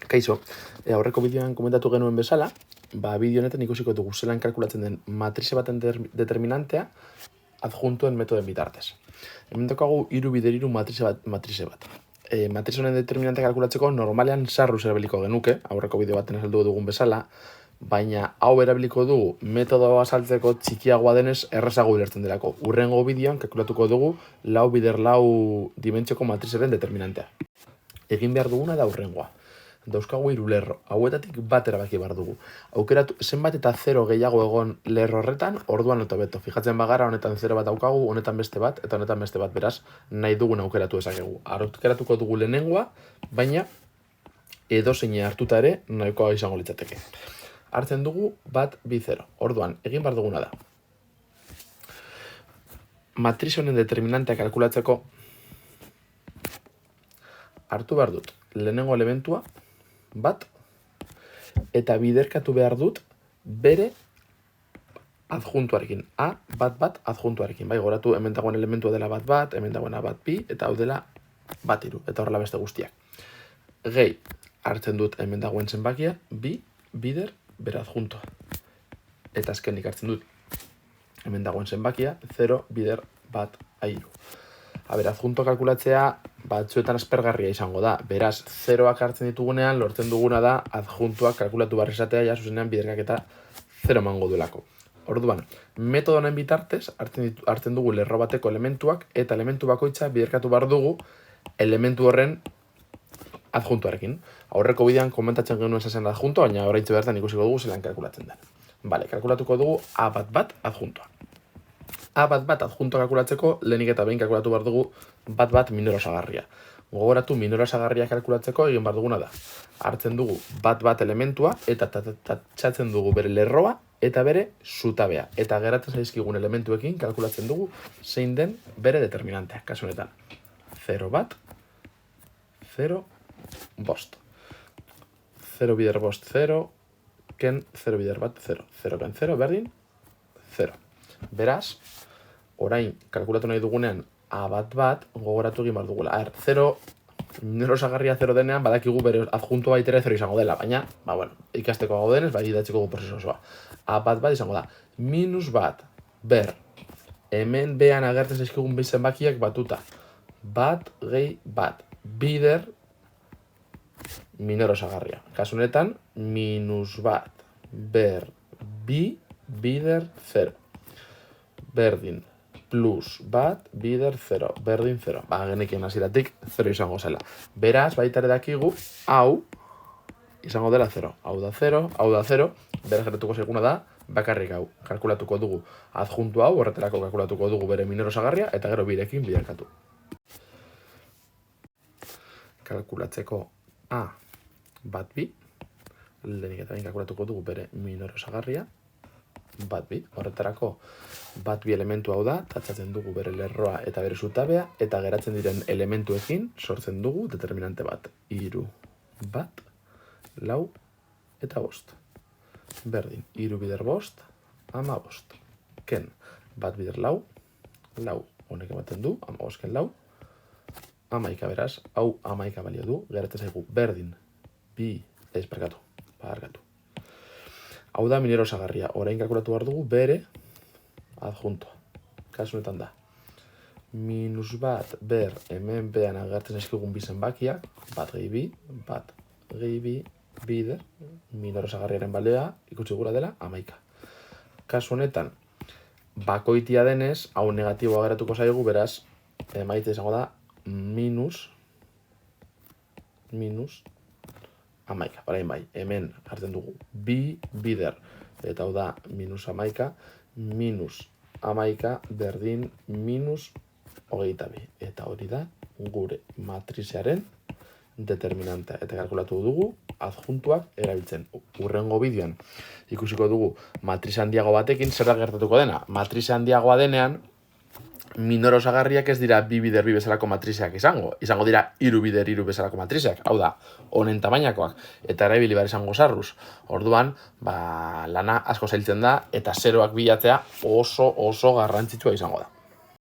Kaixo, aurreko bideoan komentatu genuen bezala, bideo honetan ikusiko dugu zelan kalkulatzen den matrize baten determinantea adjuntuen metoden bitartez. Hemen daukagu 3x3 matrize bat. Matrize honen determinantea kalkulatzeko normalean sarruz erabiliko genuke, aurreko bideo baten azaldu dugun bezala, baina hau erabiliko dugu metodoa azaltzeko txikiagoa denez errazago ulertzen delako. Hurrengo bideoan kalkulatuko dugu 4x4 dimentsioko matrizeren determinantea. Egin behar duguna da hurrengoa. Dauzkagu 3 lerro, hauetatik bat erabaki behar dugu. Aukeratu zenbat eta 0 gehiago egon lerro horretan, orduan eta beto. Fijatzen bagara, honetan 0 bat daukagu, honetan beste bat, eta honetan beste bat, beraz, nahi dugun aukeratu ezakegu. Aukeratuko dugu lehenengoa, baina edozein hartuta ere nahikoa izango litzateke. Hartzen dugu bat, 2, 0. Orduan, egin behar duguna da. Matriz honen determinantea kalkulatzeko hartu behar dut lehenengo elementua, bat, eta biderkatu behar dut bere adjuntuarekin. A, bat, adjuntuarekin. Bai, goratu hemen dagoen elementua dela bat, hemen dagoena bat, bi, eta hau dela bat, 3, eta horrela beste guztiak. Gehi, hartzen dut hemen dagoen zenbakia, bi, bider, bere adjuntua. Eta azkenik hartzen dut hemen dagoen zenbakia, 0, bider, bat, 3. Adjuntua kalkulatzea batzuetan aspergarria izango da. Beraz, 0ak hartzen ditugunean, lortzen duguna da adjuntuak kalkulatu behar izatea, ja zuzenean biderkaketa 0 emango duelako. Orduan, metodo honen bitartez hartzen dugu lerro bateko elementuak, eta elementu bakoitza biderkatu behar dugu elementu horren adjuntuarekin. Aurreko bidean komentatzen genuen zazen adjuntua, baina oraintxe bertan ikusiko dugu zelan kalkulatzen den. Bale, kalkulatuko dugu A bat adjuntua. A bat adjuntua kalkulatzeko, lehenik eta behin kalkulatu behar dugu bat minor osagarria. Gogoratu minor osagarria kalkulatzeko egin behar duguna da. Hartzen dugu bat elementua eta tatxatzen dugu bere lerroa eta bere zutabea. Eta geratzen zaizkigun elementuekin kalkulatzen dugu zein den bere determinantea. Kasu honetan, 0 bat, 0, bost. 0 bider bost, 0, ken 0 bider bat, 0. 0 ken 0, berdin, 0. Beraz, orain kalkulatu nahi dugunean A bat gogoratu egin behar dugula. 0, minor osagarria 0 denean, badakigu bere adjuntua baitera 0 izango dela, baina, ikasteko gaudenez, idatziko gu prozesu osoa. A bat izango da, minus bat, ber, hemen behan agertzen zaizkigun bizen bakiak batuta. Bat, gehi, bat, bider, minor osagarria. Kasunetan, minus bat, ber, bi, bider, 0. Berdin, plus bat, bider, 0. Berdin, 0. Genekien hasieratik 0 izango zela. Beraz, baita ere dakigu, hau izango dela 0. Hau da 0, hau da 0. Beraz, geratuko zaiguna da, bakarrik hau. Kalkulatuko dugu adjuntu hau, horretarako kalkulatuko dugu bere minor osagarria, eta gero birekin biderkatu. Kalkulatzeko A bat bi, lehenik eta behin kalkulatuko dugu bere minor osagarria, bat bi. Horretarako bat bi elementu hau da, tatzatzen dugu bere lerroa eta bere zutabea, eta geratzen diren elementuekin sortzen dugu determinante bat. 3, bat, 4 eta 5. Berdin, 3 bider 5, 15. Ken, bat bider 4, 4. Honek ematen du, 15 ken 4. 11 beraz, hau 11 balio du, geratzen zaigu berdin, barkatu. Hau da minor osagarria, orain kalkulatu behar dugu bere adjuntua. Kasu honetan da. Minus bat, ber, hemen behan agertzen zaizkigun bizen bakiak, bat gehi bi, bider, minor osagarriaren balioa, ikusi gura dela, 11. Kasu honetan, bakoitia denez, hau negatiboa geratuko zaigu, beraz, emaitza izango da, minus 11. Barain bai, hemen hartzen dugu bi bider, eta hau da minus 11, minus 11 berdin minus 22. Eta hori da gure matrizearen determinantea. Eta kalkulatu dugu adjuntuak erabiltzen. Hurrengo bideoan ikusiko dugu matrize handiago batekin zer da gertatuko dena. Matrize handiagoa denean, minor osagarriak ez dira 2 bider 2 bezalako matrizeak izango dira 3 bider 3 bezalako matrizeak, hau da, honen tamainakoak, eta erabili behar izango sarruz. Orduan, lana asko zailtzen da, eta 0ak bilatzea oso garrantzitsua izango da.